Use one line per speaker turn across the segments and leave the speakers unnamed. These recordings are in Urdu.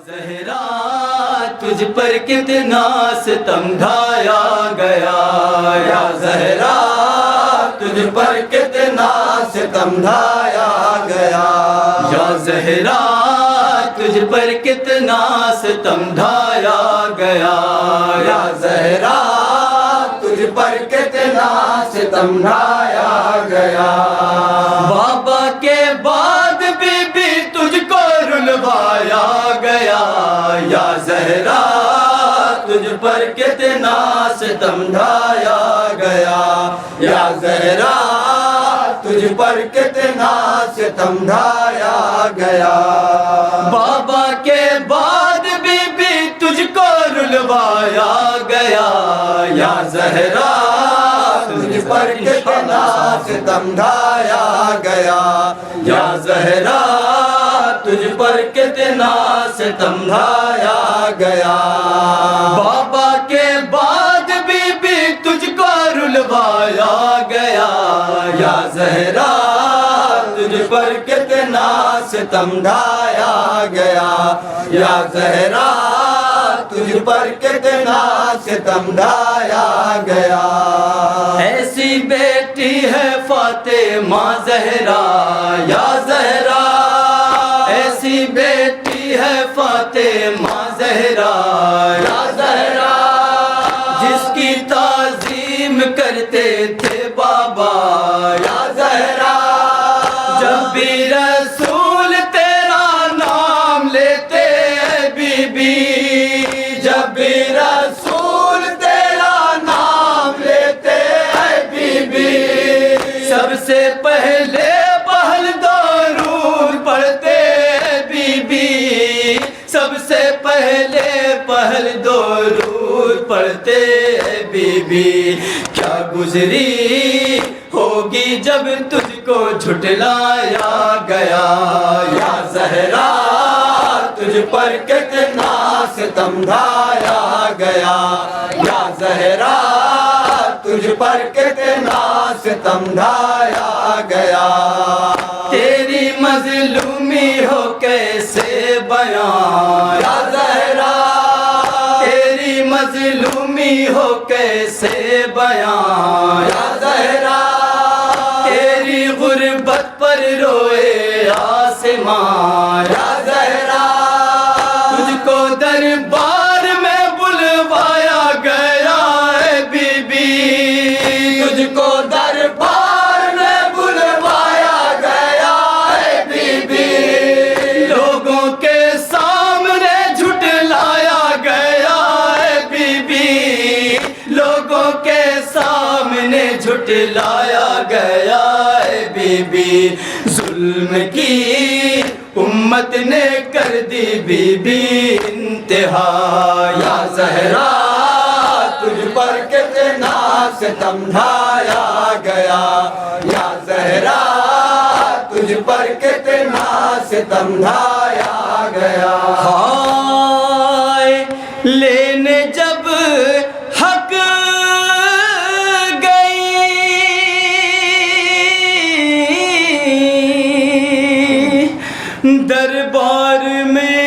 زہرا تجھ پر کتنا ستم ڈھایا گیا، یا زہرا تجھ پر کتنا ستم ڈھایا گیا، یا زہرا تجھ پر کتنا ستم ڈھایا گیا، یا زہرا تجھ پر کتنا ستم ڈھایا گیا۔ بابا کے بعد بی بی تجھ کو رلوایا گیا، یا زہرا تجھ پر کتنا ستم ڈھایا گیا، یا زہرا تجھ پر کتنا ستم ڈھایا گیا۔ بابا کے بعد بی بی تجھ کو رلوایا گیا، یا زہرا تجھ پر کتنا ستم ڈھایا گیا، یا زہرا تجھ پر کتنا ستم ڈھایا گیا۔ بابا کے بعد بی بی تجھ کو رلوایا گیا، یا زہرا تجھ پر کتنا ستم ڈھایا گیا، یا زہرا تجھ پر کتنا ستم ڈھایا گیا۔ ایسی بیٹی ہے فاطمہ زہرا، یا زہرا ایسی بیٹی ہے فاطمہ زہرا، یا زہرا جس کی تعظیم کرتے تھے بابا، یا زہرا جب بھی رسول تیرا نام لیتے بی بی، جب بھی رسول تیرا نام لیتے بی بی، سب سے پہلے پہل درود پڑھتے بی بی، سب سے پہلے پہل درود پڑھتے بی بی۔ کیا گزری ہوگی جب تجھ کو جھٹلایا گیا، یا زہرا تجھ پر کتنا ستم ڈھایا گیا، یا زہرا تجھ پر کتنا ستم ڈھایا گیا۔ تیری مظلومی ہو کیسے بیان، یا زہرا تیری مظلومی ہو کیسے بیان، یا زہرا تیری غربت پر روئے آسمان، یا زہرا تجھ کو دربار میں بلوایا گیا ہے بی بی، تجھ کو دربار میں بلوایا گیا ہے بی بی، لوگوں کے سامنے جھٹلایا گیا ہے بی بی، لوگوں کے سامنے جھٹلایا گیا ہے بی بی۔ ظلم کی امت نے کر دی بی بی انتہا، یا زہرا تجھ پر کتنا ستم ڈھایا گیا، یا زہرا تجھ پر کتنا ستم ڈھایا گیا۔ ہائے لینے جب حق دربار میں،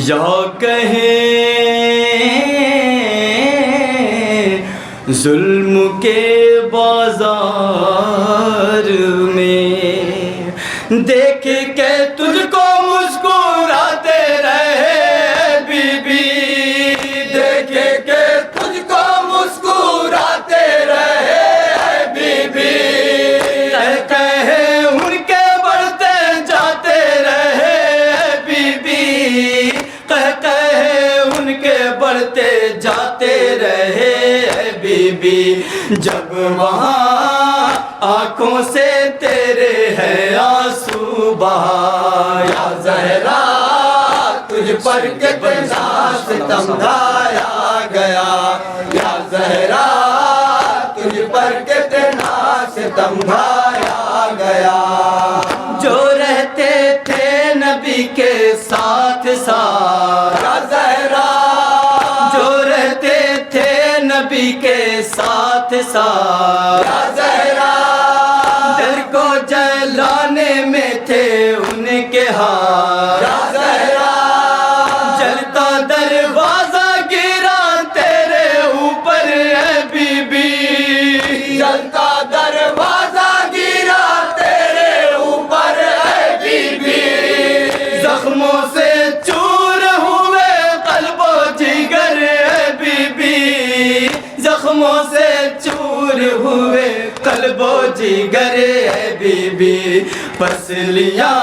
یا کہیں ظلم کے بازار میں، دیکھ کے تجھ کو مسکراتے رہے بی بی، دیکھ کے تجھ کو مسکراتے رہے بی بی، کہے ان کے بڑھتے جاتے رہے بی بی، کہے ان کے بڑھتے جاتے رہے بی بی۔ جب وہاں آنکھوں سے تیرے ہے آنسو بہا، یا زہرا تجھ پر کتنا ستم ڈھایا گیا، یا زہرا تجھ پر کتنا ستم ڈھایا گیا۔ جو رہتے تھے نبی کے ساتھ ساتھ، یا زہرا جو رہتے تھے نبی کے ساتھ ساتھ، یا زہرا ہاں یا زہرا، جلتا دروازہ گرا تیرے اوپر اے بی بی، جلتا دروازہ گرا تیرے اوپر اے بی بی، زخموں سے چور ہوئے قلب و جگر اے بی بی، زخموں سے چور ہوئے قلب و جگر اے بی بی، پسلیاں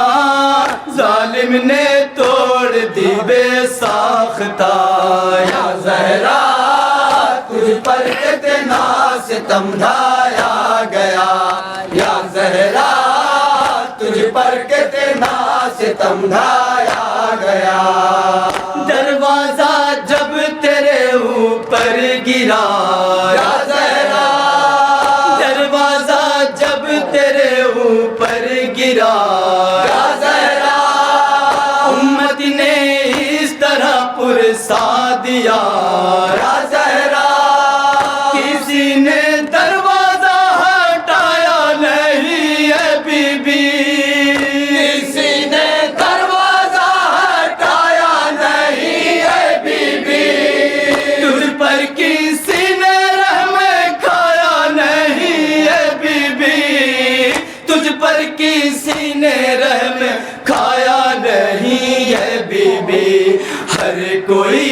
ظالم نے توڑ دی بے ساختہ یا زہرا، تجھ پر اتنا ستم ڈھایا گیا یا زہرا، تجھ پر کتنا ستم ڈھایا گیا، دروازہ جب تیرے اوپر گرا یا زہرا، دروازہ جب تیرے اوپر گرا یا زہرا، امت نے اس طرح پرسا دیا یا زہرا، کسی نے دروازہ ہٹایا نہیں اے بی بی، کسی نے دروازہ ہٹایا نہیں اے بی بی، تجھ پر کسی نے رحم کھایا نہیں اے بی بی، تجھ پر کسی نے رحم کھایا نہیں اے بی بی، ہر کوئی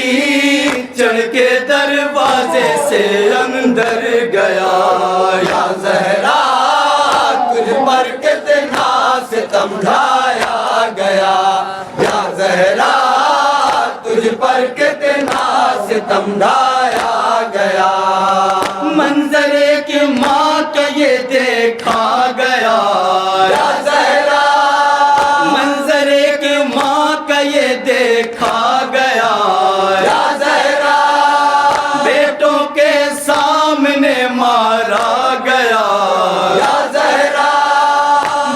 چڑھ کے دروازے سے اندر گیا یا زہرا، تجھ پر کتنا ستم ڈھایا گیا یا زہرا، تجھ پر کتنا ستم ڈھایا گیا، منظر ایک ماں کا یہ دیکھا گیا یا زہرا، منظر ایک ماں کا یہ دیکھا گیا یا زہرا، بیٹوں کے سامنے مارا گیا یا زہرا،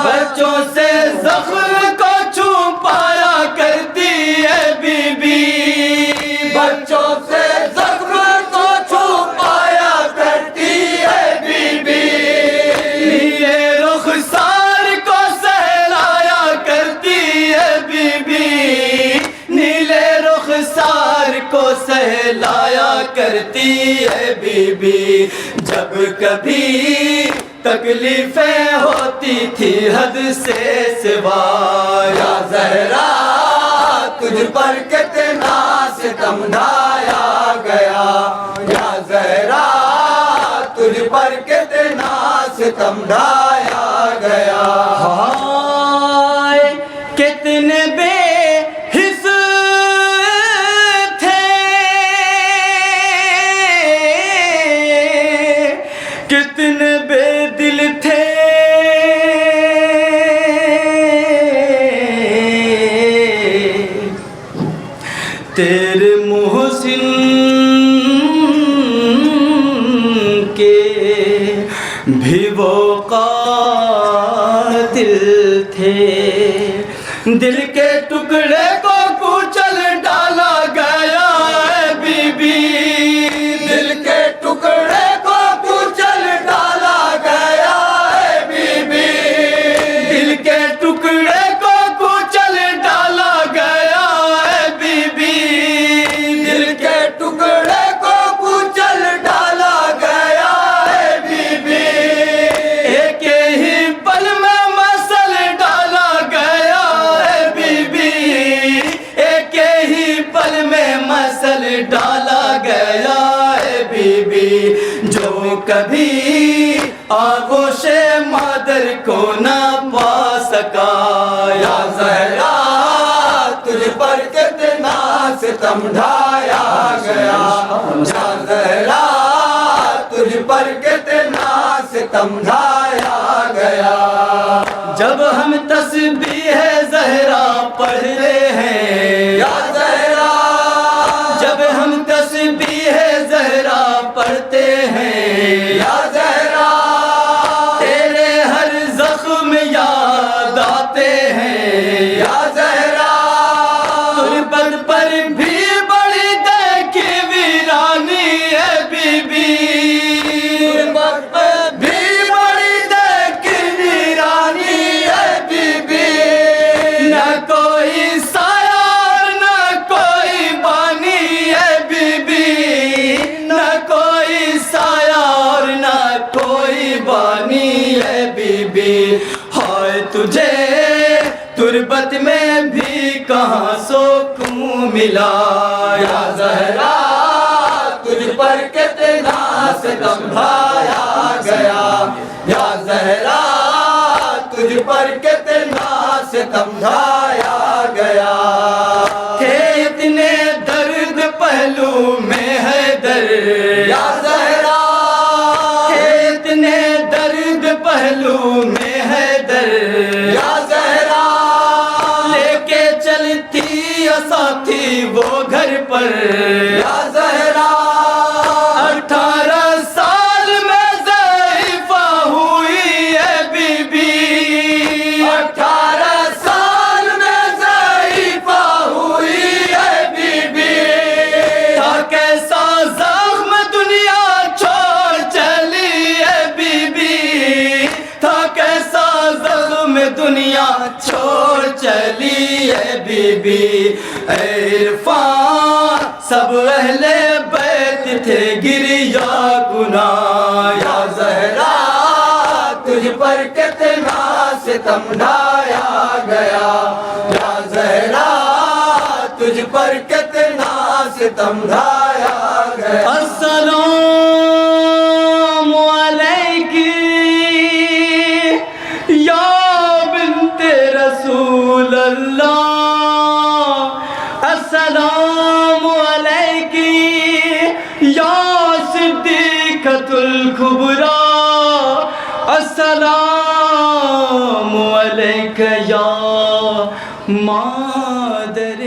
بچوں سے زخم کو چھپایا کرتی ہے بی بی، بچوں سے زخم کو چھپایا کرتی ہے بی بی، نیلے رخسار کو سہلایا کرتی ہے بی بی، نیلے رخسار کو سہلایا کرتی ہے بی بی، جب کبھی تکلیفیں ہوتی تھی حد سے سوا یا زہرا، تجھ پر کتنا ستم ڈھایا گیا یا زہرا، تجھ پر کتنا ستم ڈھایا گیا، ہائے کتنے بے حس تھے، کتنے بے دل تھے، تیرے محسن کے بھی وہ قاتل تھے، دل کے ٹکڑے کو کچل ڈالا گیا اے بی بی، دل کے ٹکڑے کو کچل ڈالا گیا اے بی بی، دل کے ٹکڑے کو کچل ڈالا گیا اے بی بی، دل کے ٹکڑے کو کچل ڈالا گیا اے بی بی، ایک ہی پل میں مسل ڈالا گیا اے بی بی، ایک ہی پل میں مسل ڈالا گیا اے بی بی، جو کبھی آغوش مادر کو نہ پا سکا یا زہرا، تجھ پر کتنا ستم ڈھایا گیا یا زہرا، تجھ پر کتنا ستم ڈھایا گیا، جب ہم تسبیح زہرا پڑھتے ہیں یا زہرا، جب ہم تسبیح زہرا پڑھتے ہیں یا زہرا، تیرے ہر زخم یاد آتے ہیں یا زہرا، تربت پر بھی بڑی دیکھی ویرانی ہے بی بی، تربت پر بھی بڑی دیکھی ویرانی ہے بی بی، نہ کو بی ہائے تجھے تربت میں بھی کہاں سکون ملا یا زہرا تجھ پر کتنا ستم ڈھایا گیا یا زہرا تجھ پر کتنا ستم ڈھایا گیا تھے اتنے درد پہلو میں حیدر یا زہرا تھے اتنے درد پہلو میں حیدر یا زہرا لے کے چلتی ساتھی وہ گھر پر یا زہرا 18 سال میں ضعیفہ ہوئی ہے بی بی 18 سال میں ضعیفہ ہوئی ہے بی بی تھا کیسا زخم دنیا چھوڑ چلی ہے بی بی تھا کیسا زخم دنیا چھوڑ چلی ہے بی بی اے عرفان سب اہل بیت تھے گریا گناہ یا زہرا تجھ پر کتنا ستم ڈھایا گیا یا زہرا تجھ پر کتنا ستم ڈھایا گیا السلام علیکی یا بنت رسول اللہ السلام علیکی یا صدیقۃ الکبریٰ السلام علیک یا مادر